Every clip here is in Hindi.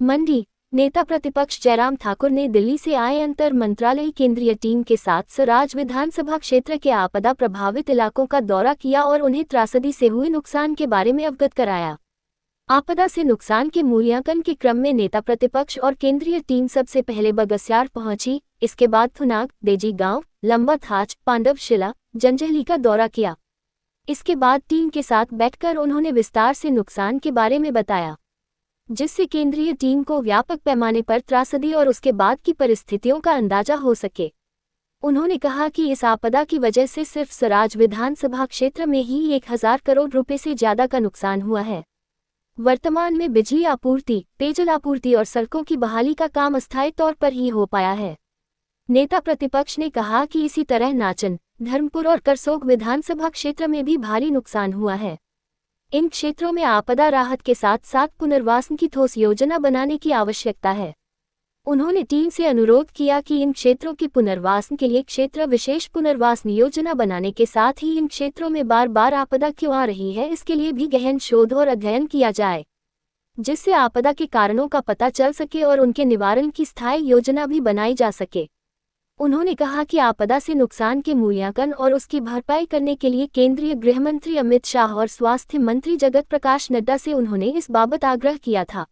मंडी नेता प्रतिपक्ष जयराम ठाकुर ने दिल्ली से आए अंतर मंत्रालयी केंद्रीय टीम के साथ सराज विधानसभा क्षेत्र के आपदा प्रभावित इलाकों का दौरा किया और उन्हें त्रासदी से हुए नुकसान के बारे में अवगत कराया। आपदा से नुकसान के मूल्यांकन के क्रम में नेता प्रतिपक्ष और केंद्रीय टीम सबसे पहले बगस्याड़ पहुंची, इसके बाद थुनाग, देजी गांव, लंबा थाच, पांडवशिला, जंजहली का दौरा किया। इसके बाद टीम के साथ बैठकर उन्होंने विस्तार से नुकसान के बारे में बताया, जिससे केंद्रीय टीम को व्यापक पैमाने पर त्रासदी और उसके बाद की परिस्थितियों का अंदाजा हो सके। उन्होंने कहा कि इस आपदा की वजह से सिर्फ सराज विधानसभा क्षेत्र में ही 1000 करोड़ रुपए से ज्यादा का नुकसान हुआ है। वर्तमान में बिजली आपूर्ति, पेयजल आपूर्ति और सड़कों की बहाली का काम अस्थायी तौर पर ही हो पाया है। नेता प्रतिपक्ष ने कहा कि इसी तरह नाचन, धर्मपुर और करसोग विधानसभा क्षेत्र में भी भारी नुकसान हुआ है। इन क्षेत्रों में आपदा राहत के साथ साथ पुनर्वास की ठोस योजना बनाने की आवश्यकता है। उन्होंने टीम से अनुरोध किया कि इन क्षेत्रों के पुनर्वास के लिए क्षेत्र विशेष पुनर्वास योजना बनाने के साथ ही इन क्षेत्रों में बार बार आपदा क्यों आ रही है, इसके लिए भी गहन शोध और अध्ययन किया जाए, जिससे आपदा के कारणों का पता चल सके और उनके निवारण की स्थायी योजना भी बनाई जा सके। उन्होंने कहा कि आपदा से नुकसान के मूल्यांकन और उसकी भरपाई करने के लिए केंद्रीय गृह मंत्री अमित शाह और स्वास्थ्य मंत्री जगत प्रकाश नड्डा से उन्होंने इस बाबत आग्रह किया था।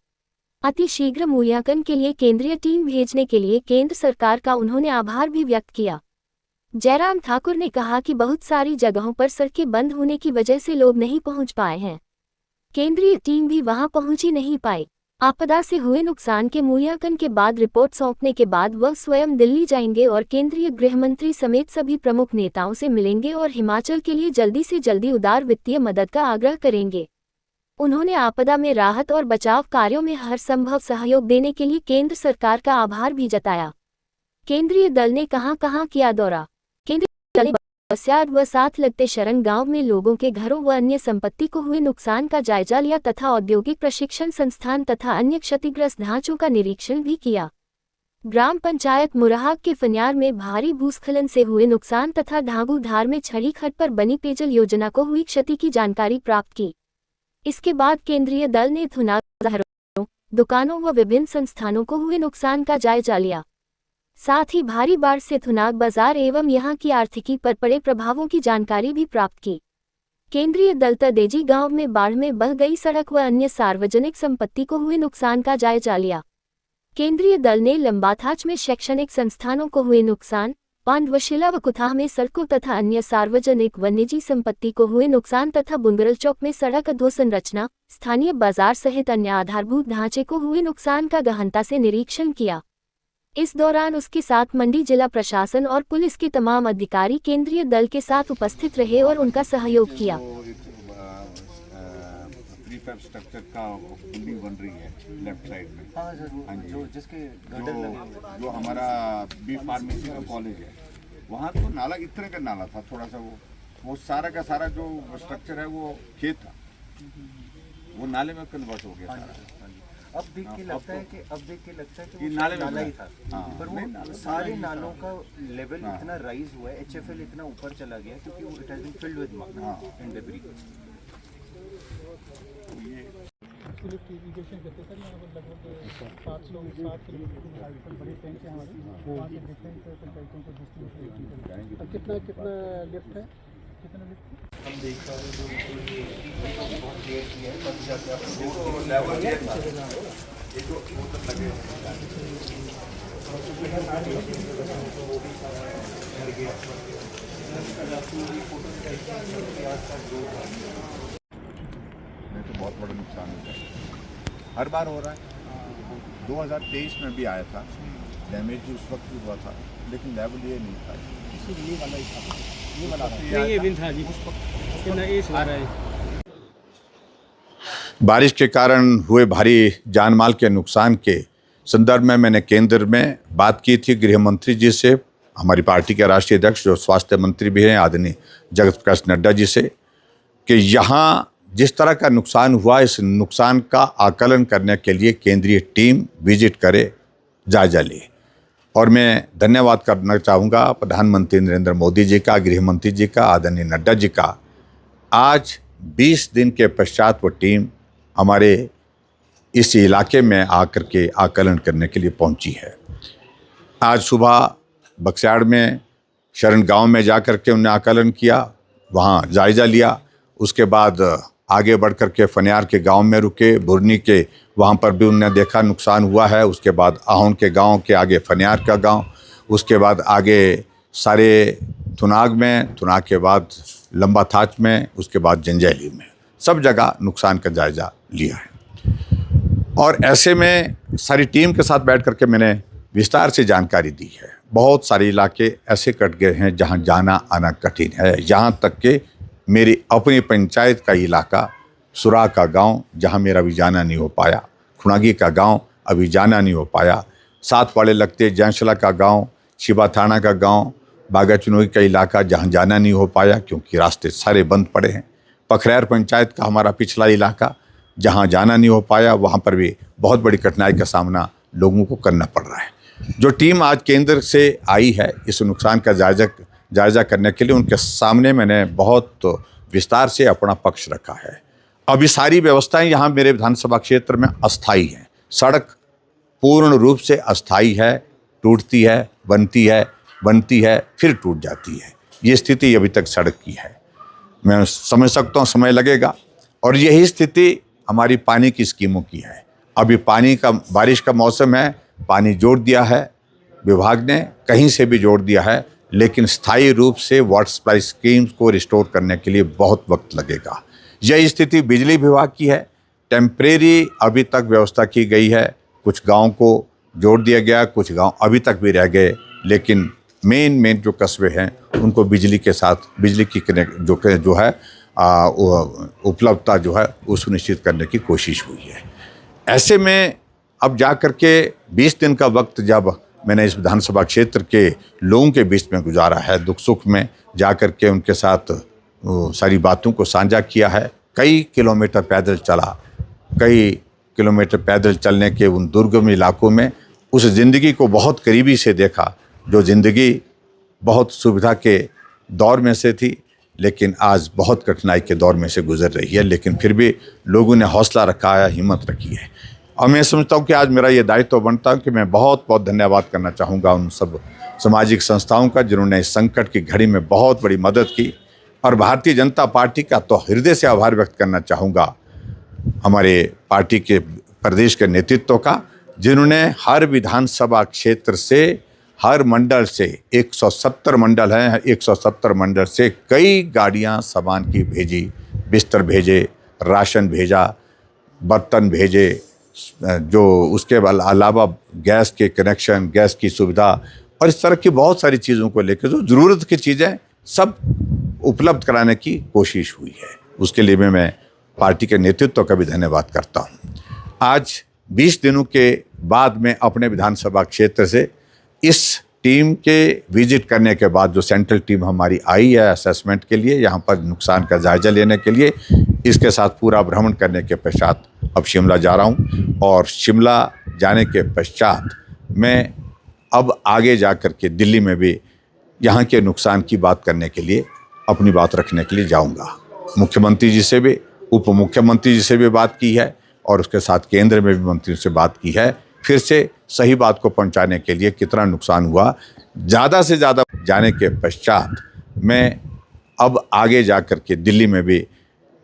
अति शीघ्र मूल्यांकन के लिए केंद्रीय टीम भेजने के लिए केंद्र सरकार का उन्होंने आभार भी व्यक्त किया। जयराम ठाकुर ने कहा कि बहुत सारी जगहों पर सड़कें बंद होने की वजह से लोग नहीं पहुंच पाए हैं। केंद्रीय टीम भी वहां पहुंच ही नहीं पाई। आपदा से हुए नुकसान के मूल्यांकन के बाद रिपोर्ट सौंपने के बाद वह स्वयं दिल्ली जाएंगे और केंद्रीय गृह मंत्री समेत सभी प्रमुख नेताओं से मिलेंगे और हिमाचल के लिए जल्दी से जल्दी उदार वित्तीय मदद का आग्रह करेंगे। उन्होंने आपदा में राहत और बचाव कार्यों में हर संभव सहयोग देने के लिए केंद्र सरकार का आभार भी जताया। केंद्रीय दल ने कहां किया दौरा। केंद्रीय दल ने बगस्याड़ व साथ लगते शरण गांव में लोगों के घरों व अन्य संपत्ति को हुए नुकसान का जायजा लिया तथा औद्योगिक प्रशिक्षण संस्थान तथा अन्य क्षतिग्रस्त ढांचों का निरीक्षण भी किया। ग्राम पंचायत मुराहाग के फन्यार में भारी भूस्खलन से हुए नुकसान तथा ढांगू धार में छड़ी खड्ड पर बनी पेयजल योजना को हुई क्षति की जानकारी प्राप्त की। इसके बाद केंद्रीय दल ने थुनाग, दुकानों व विभिन्न संस्थानों को हुए नुकसान का जायजा लिया। साथ ही भारी बाढ़ से थुनाग बाजार एवं यहां की आर्थिकी पर पड़े प्रभावों की जानकारी भी प्राप्त की। केंद्रीय दल तदेजी गांव में बाढ़ में बह गई सड़क व अन्य सार्वजनिक संपत्ति को हुए नुकसान का जायजा लिया। केंद्रीय दल ने लंबाथाच में शैक्षणिक संस्थानों को हुए नुकसान, पांडवशिला व कुथाह में सड़कों तथा अन्य सार्वजनिक व निजी संपत्ति को हुए नुकसान तथा बुंगरल चौक में सड़क अधोसंरचना, स्थानीय बाजार सहित अन्य आधारभूत ढांचे को हुए नुकसान का गहनता से निरीक्षण किया। इस दौरान उसके साथ मंडी जिला प्रशासन और पुलिस के तमाम अधिकारी केंद्रीय दल के साथ उपस्थित रहे और उनका सहयोग किया। प्रीफैब स्ट्रक्चर का बिल्डिंग बन रही है लेफ्ट साइड में। हाँ जरूर, जो जिसके जो हमारा बी फार्मेसी का कॉलेज है, वहाँ तो नाला इस तरह का नाला था, थोड़ा सा वो सारा का सारा जो स्ट्रक्चर है वो खेत था, वो नाले में कन्वर्ट हो गया सारा। अब देख के लगता है कि वो नाला ही था, पर वो सारे नालों का लेवल इतना राइज हुआ है, HFL इतना ऊपर चला गया क्योंकि वो it has been filled with mud and debris. Irrigation करते सर, यहाँ पर लगभग 7 किलोमीटर बड़े टैंक है हमारे, वहाँ से डिफरेंट पंचायतों को डिस्ट्रीब्यूट करेंगे। अब कितना लिफ्ट है, कितना लिफ्ट हम देख पा रहे हैं जो बहुत लेट किया है, तब जाके आप लेवल दिया था ये जो मतलब लगे तो बहुत बड़ा नुकसान होता है, हर बार हो रहा है। 2023 में भी आया था, डैमेज उस वक्त भी हुआ था, लेकिन लेवल ये नहीं था, ये वाला ही था, ये वाला ये भी था जी, उस वक्त बारिश के कारण हुए भारी जानमाल के नुकसान के संदर्भ में मैंने केंद्र में बात की थी गृह मंत्री जी से, हमारी पार्टी के राष्ट्रीय अध्यक्ष जो स्वास्थ्य मंत्री भी हैं आदरणीय जगत प्रकाश नड्डा जी से, कि यहाँ जिस तरह का नुकसान हुआ इस नुकसान का आकलन करने के लिए केंद्रीय टीम विजिट करे, जायजा ले। और मैं धन्यवाद करना चाहूँगा प्रधानमंत्री नरेंद्र मोदी जी का, गृह मंत्री जी का, आदरणीय नड्डा जी का। आज 20 दिन के पश्चात वो टीम हमारे इस इलाके में आकर के आकलन करने के लिए पहुंची है। आज सुबह बक्साड़ में शरण गांव में जाकर के उन्हें आकलन किया, वहां जायज़ा लिया। उसके बाद आगे बढ़ कर के फनियार के गांव में रुके, बुरनी के वहां पर भी उन्हें देखा नुकसान हुआ है। उसके बाद आहौन के गांव के आगे फनियार का गांव, उसके बाद आगे सारे थुनाग में, थुनाग के बाद लंबा थाच में, उसके बाद जंजैली में, सब जगह नुकसान का जायज़ा लिया है। और ऐसे में सारी टीम के साथ बैठ कर के मैंने विस्तार से जानकारी दी है। बहुत सारे इलाके ऐसे कट गए हैं जहां जाना आना कठिन है। यहाँ तक कि मेरी अपनी पंचायत का इलाका सुरा का गांव, जहां मेरा अभी जाना नहीं हो पाया, खुणागी का गांव अभी जाना नहीं हो पाया, साथ वाले लगते जैंशला का गांव, शिवा थाना का गांव, बागा चुनोई का इलाका जहां जाना नहीं हो पाया क्योंकि रास्ते सारे बंद पड़े हैं। पखरैर पंचायत का हमारा पिछला इलाका जहां जाना नहीं हो पाया, वहां पर भी बहुत बड़ी कठिनाई का सामना लोगों को करना पड़ रहा है। जो टीम आज केंद्र से आई है इस नुकसान का जायज़ा करने के लिए, उनके सामने मैंने बहुत विस्तार से अपना पक्ष रखा है। अभी सारी व्यवस्थाएं यहाँ मेरे विधानसभा क्षेत्र में अस्थाई हैं। सड़क पूर्ण रूप से अस्थाई है, टूटती है, बनती है, फिर टूट जाती है। ये स्थिति अभी तक सड़क की है। मैं समझ सकता हूँ समय लगेगा। और यही स्थिति हमारी पानी की स्कीमों की है। अभी बारिश का मौसम है, पानी जोड़ दिया है विभाग ने, कहीं से भी जोड़ दिया है, लेकिन स्थायी रूप से वाटर सप्लाई स्कीम्स को रिस्टोर करने के लिए बहुत वक्त लगेगा। यह स्थिति बिजली विभाग की है। टेम्परेरी अभी तक व्यवस्था की गई है, कुछ गांव को जोड़ दिया गया, कुछ गांव अभी तक भी रह गए, लेकिन मेन जो कस्बे हैं उनको बिजली के साथ बिजली की जो है उपलब्धता जो है वो सुनिश्चित करने की कोशिश हुई है। ऐसे में अब जा कर के 20 दिन का वक्त जब मैंने इस विधानसभा क्षेत्र के लोगों के बीच में गुजारा है, दुख सुख में जा कर के उनके साथ सारी बातों को साझा किया है। कई किलोमीटर पैदल चला, कई किलोमीटर पैदल चलने के उन दुर्गम इलाकों में उस ज़िंदगी को बहुत करीबी से देखा, जो ज़िंदगी बहुत सुविधा के दौर में से थी लेकिन आज बहुत कठिनाई के दौर में से गुजर रही है। लेकिन फिर भी लोगों ने हौसला रखा है, हिम्मत रखी है। और मैं समझता हूँ कि आज मेरा ये दायित्व बनता है कि मैं बहुत बहुत धन्यवाद करना चाहूँगा उन सब सामाजिक संस्थाओं का जिन्होंने इस संकट की घड़ी में बहुत बड़ी मदद की। और भारतीय जनता पार्टी का तो हृदय से आभार व्यक्त करना चाहूँगा हमारे पार्टी के प्रदेश के नेतृत्व का, जिन्होंने हर विधानसभा क्षेत्र से, हर मंडल से, 170 मंडल हैं, 170 मंडल से कई गाड़ियां सामान की भेजी, बिस्तर भेजे, राशन भेजा, बर्तन भेजे, जो उसके अलावा गैस के कनेक्शन, गैस की सुविधा और इस तरह की बहुत सारी चीज़ों को लेकर जो ज़रूरत की चीज़ें सब उपलब्ध कराने की कोशिश हुई है। उसके लिए मैं पार्टी के नेतृत्व का भी धन्यवाद करता हूँ। आज 20 दिनों के बाद में अपने विधानसभा क्षेत्र से इस टीम के विजिट करने के बाद जो सेंट्रल टीम हमारी आई है असेसमेंट के लिए, यहाँ पर नुकसान का जायज़ा लेने के लिए, इसके साथ पूरा भ्रमण करने के पश्चात अब शिमला जा रहा हूँ। और शिमला जाने के पश्चात मैं अब आगे जा कर के दिल्ली में भी यहाँ के नुकसान की बात करने के लिए, अपनी बात रखने के लिए जाऊँगा। मुख्यमंत्री जी से भी, उप मुख्यमंत्री जी से भी बात की है और उसके साथ केंद्र में भी मंत्रियों से बात की है। फिर से सही बात को पहुंचाने के लिए कितना नुकसान हुआ, ज़्यादा से ज़्यादा जाने के पश्चात मैं अब आगे जा कर के दिल्ली में भी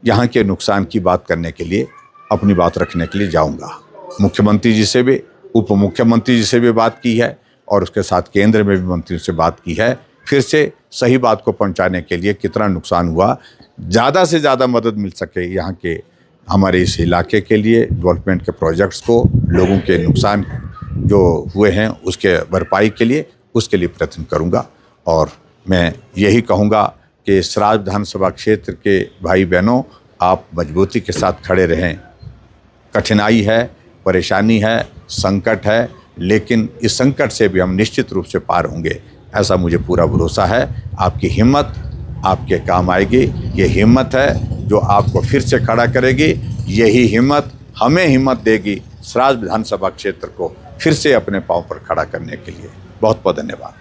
यहाँ के नुकसान की बात करने के लिए, अपनी बात रखने के लिए जाऊँगा। मुख्यमंत्री जी से भी, उप मुख्यमंत्री जी से भी बात की है और उसके साथ केंद्र में भी मंत्रियों से बात की है। फिर से सही बात को पहुंचाने के लिए कितना नुकसान हुआ, ज़्यादा से ज़्यादा मदद मिल सके यहाँ के हमारे इस इलाके के लिए, डेवलपमेंट के प्रोजेक्ट्स को, लोगों के नुकसान जो हुए हैं उसके भरपाई के लिए, उसके लिए प्रयत्न करूँगा। और मैं यही कहूँगा कि सराज विधानसभा क्षेत्र के भाई बहनों, आप मजबूती के साथ खड़े रहें। कठिनाई है, परेशानी है, संकट है, लेकिन इस संकट से भी हम निश्चित रूप से पार होंगे, ऐसा मुझे पूरा भरोसा है। आपकी हिम्मत आपके काम आएगी। ये हिम्मत है जो आपको फिर से खड़ा करेगी। यही हिम्मत हमें हिम्मत देगी सराज विधानसभा क्षेत्र को फिर से अपने पांव पर खड़ा करने के लिए। बहुत बहुत धन्यवाद।